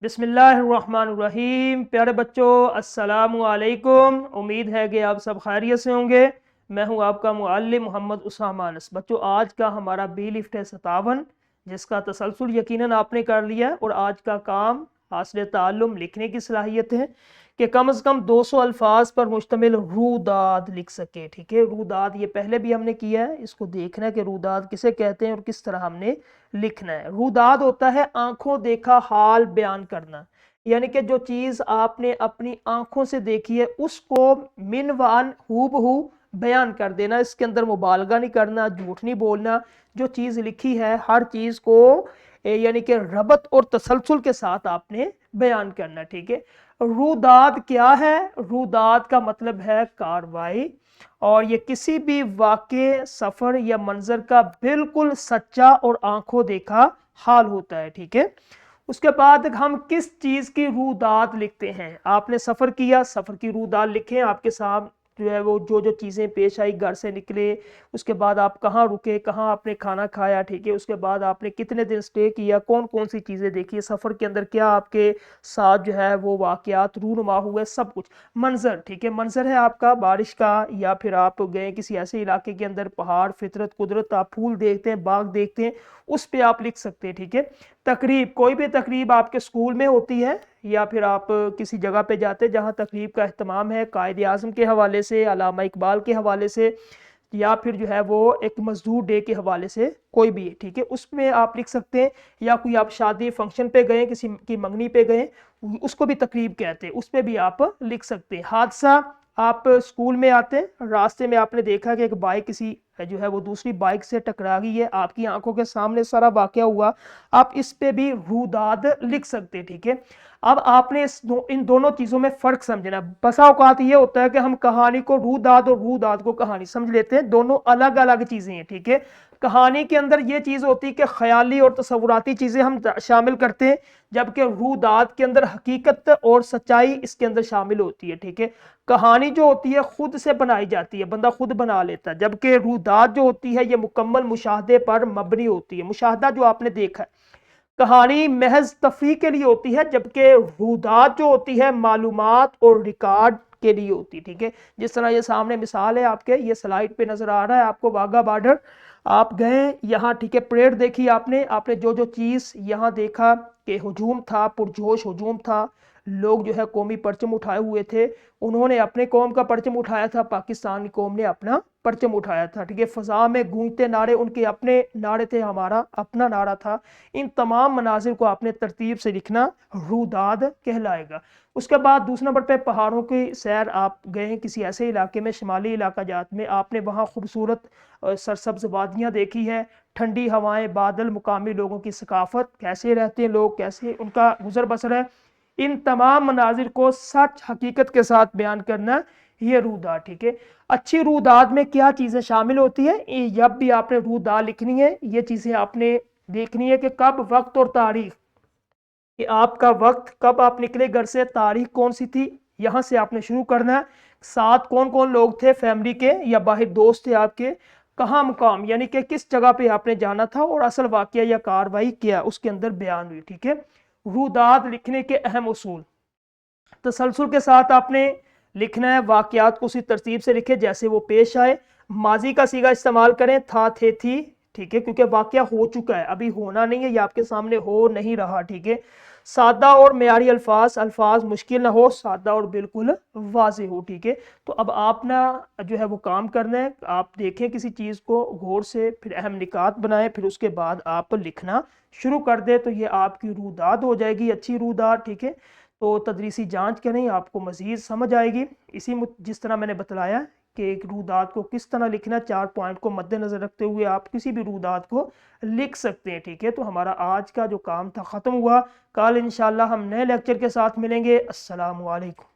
बिस्मिल्लाहिर्रहमानिर्रहीम। प्यारे बच्चों, अस्सलामु अलैकुम। उम्मीद है कि आप सब खैरियत से होंगे। मैं हूं आपका मुअल्लिम मोहम्मद उसामा अनस। बच्चों, आज का हमारा बी लिफ्ट है 57, जिसका तसलसल यकीनन आपने कर लिया। और आज का काम हासिल ताल्लुम लिखने की सलाहियत है कि कम से कम 200 अल्फाज पर मुश्तमिल रूदाद लिख सके। ठीक है, रूदाद ये पहले भी हमने किया है। इसको देखना है कि रूदाद किसे कहते हैं और किस तरह हमने लिखना है। रूदाद होता है आंखों देखा हाल बयान करना, यानी कि जो चीज आपने अपनी आंखों से देखी है उसको मिनवान हूबहू बयान कर देना। इसके अंदर मुबालगा नहीं करना, झूठ नहीं बोलना। जो चीज लिखी है हर चीज को यानी कि रबत और तसलसल के साथ आपने बयान करना। ठीक है, रूदाद क्या है? रूदाद का मतलब है कार्रवाई, और ये किसी भी वाक़े, सफर या मंजर का बिल्कुल सच्चा और आंखों देखा हाल होता है। ठीक है, उसके बाद हम किस चीज की रूदाद लिखते हैं? आपने सफर किया, सफर की रूदाद लिखें। आपके साथ जो है वो जो जो चीज़ें पेश आई, घर से निकले, उसके बाद आप कहाँ रुके, कहाँ आपने खाना खाया। ठीक है, उसके बाद आपने कितने दिन स्टे किया, कौन कौन सी चीज़ें देखी, सफ़र के अंदर क्या आपके साथ जो है वो वाक़यात रूनुमा हुए, सब कुछ। मंजर, ठीक है, मंजर है आपका बारिश का, या फिर आप गए किसी ऐसे इलाके के अंदर, पहाड़, फितरत, कुदरत, आप फूल देखते हैं, बाग देखते हैं, उस पर आप लिख सकते हैं। ठीक है, तकरीब, कोई भी तकरीब आपके स्कूल में होती है या फिर आप किसी जगह पे जाते हैं जहाँ तकरीब का अहतमाम है, कायद आज़म के हवाले से, अल्लामा इकबाल के हवाले से, या फिर जो है वो एक मजदूर डे के हवाले से, कोई भी। ठीक है, उसमें आप लिख सकते हैं। या कोई आप शादी फंक्शन पे गए, किसी की मंगनी पे गए, उसको भी तकरीब कहते हैं, उस पर भी आप लिख सकते हैं। हादसा, आप स्कूल में आते हैं, रास्ते में आपने देखा कि एक बाइक किसी जो है वो दूसरी बाइक से टकरा गई है, आपकी आंखों के सामने सारा वाकया हुआ, आप इस पे भी रूदाद लिख सकते हैं। ठीक है, अब आपने इन दोनों चीजों में फर्क समझना। बसा औकात ये होता है कि हम कहानी को रूदाद और रूदाद को कहानी समझ लेते हैं, दोनों अलग अलग चीजें हैं। ठीक है, कहानी के अंदर ये चीज होती है कि ख्याली और तसव्वुराती चीजें हम शामिल करते हैं, जबकि रूदाद के अंदर हकीकत और सच्चाई इसके अंदर शामिल होती है। ठीक है, कहानी जो होती है खुद से बनाई जाती है, बंदा खुद बना लेता है, जबकि रूदाद जो होती है ये मुकम्मल मुशाहदे पर मबनी होती है, मुशाहदा जो आपने देखा है। कहानी महज तफरीह के लिए होती है, जबकि रूदात जो होती है मालूमात और रिकॉर्ड के लिए होती है। ठीक है, जिस तरह ये सामने मिसाल है आपके, ये स्लाइड पे नजर आ रहा है आपको वाघा बॉर्डर। आप गए यहाँ, ठीक है, परेड देखी आपने, आपने जो जो चीज यहाँ देखा कि हुजूम था, पुरजोश हुजूम था, लोग जो है कौमी परचम उठाए हुए थे, उन्होंने अपने कौम का परचम उठाया था, पाकिस्तानी कौम ने अपना परचम उठाया था। ठीक है, फजा में गूंजते नारे उनके अपने नारे थे, हमारा अपना नारा था। इन तमाम मनाजिर को आपने तरतीब से लिखना, रूदाद कहलाएगा। उसके बाद दूसरे नंबर पे पहाड़ों की सैर, आप गए किसी ऐसे इलाके में, शुमाली इलाका जात में, आपने वहाँ खूबसूरत सरसब्ज वादियाँ देखी है, ठंडी हवाएं, बादल, मुकामी लोगों की सकाफत, कैसे रहते हैं लोग, कैसे उनका गुजर बसर है। इन तमाम मनाजिर को सच हकीकत के साथ बयान करना, ये रूदाद। ठीक है, अच्छी रूदाद में क्या चीज़ें शामिल होती है? जब भी आपने रूदाद लिखनी है, ये चीज़ें आपने देखनी है कि कब, वक्त और तारीख, कि आपका वक्त कब आप निकले घर से, तारीख कौन सी थी, यहाँ से आपने शुरू करना है। साथ कौन कौन लोग थे, फैमिली के या बाहर दोस्त थे आपके, कहाँ मुकाम, यानी कि किस जगह पे आपने जाना था, और असल वाकया या कार्रवाई क्या उसके अंदर बयान हुई। ठीक है, रूदाद लिखने के अहम उसूल, तसलसल के साथ आपने लिखना है, वाकयात को उसी तरतीब से लिखे जैसे वो पेश आए। माजी का सीगा इस्तेमाल करें, था, थे, थी। ठीक है, क्योंकि वाकया हो चुका है, अभी होना नहीं है, ये आपके सामने हो नहीं रहा। ठीक है, सादा और मेयारी अल्फाज, अल्फाज मुश्किल ना हो, सादा और बिल्कुल वाज़ेह हो। ठीक है, तो अब आप ना जो है वो काम करना है, आप देखें किसी चीज़ को गौर से, फिर अहम निकात बनाएं, फिर उसके बाद आप लिखना शुरू कर दें, तो ये आपकी रूदाद हो जाएगी, अच्छी रूदाद। ठीक है, तो तदरीसी जांच करें, आपको मज़ीद समझ आएगी। जिस तरह मैंने बतलाया कि एक रूदात को किस तरह लिखना, 4 पॉइंट को मद्देनज़र रखते हुए आप किसी भी रूदात को लिख सकते हैं। ठीक है, तो हमारा आज का जो काम था ख़त्म हुआ। कल इंशाल्लाह हम नए लेक्चर के साथ मिलेंगे। अस्सलामु अलैकुम।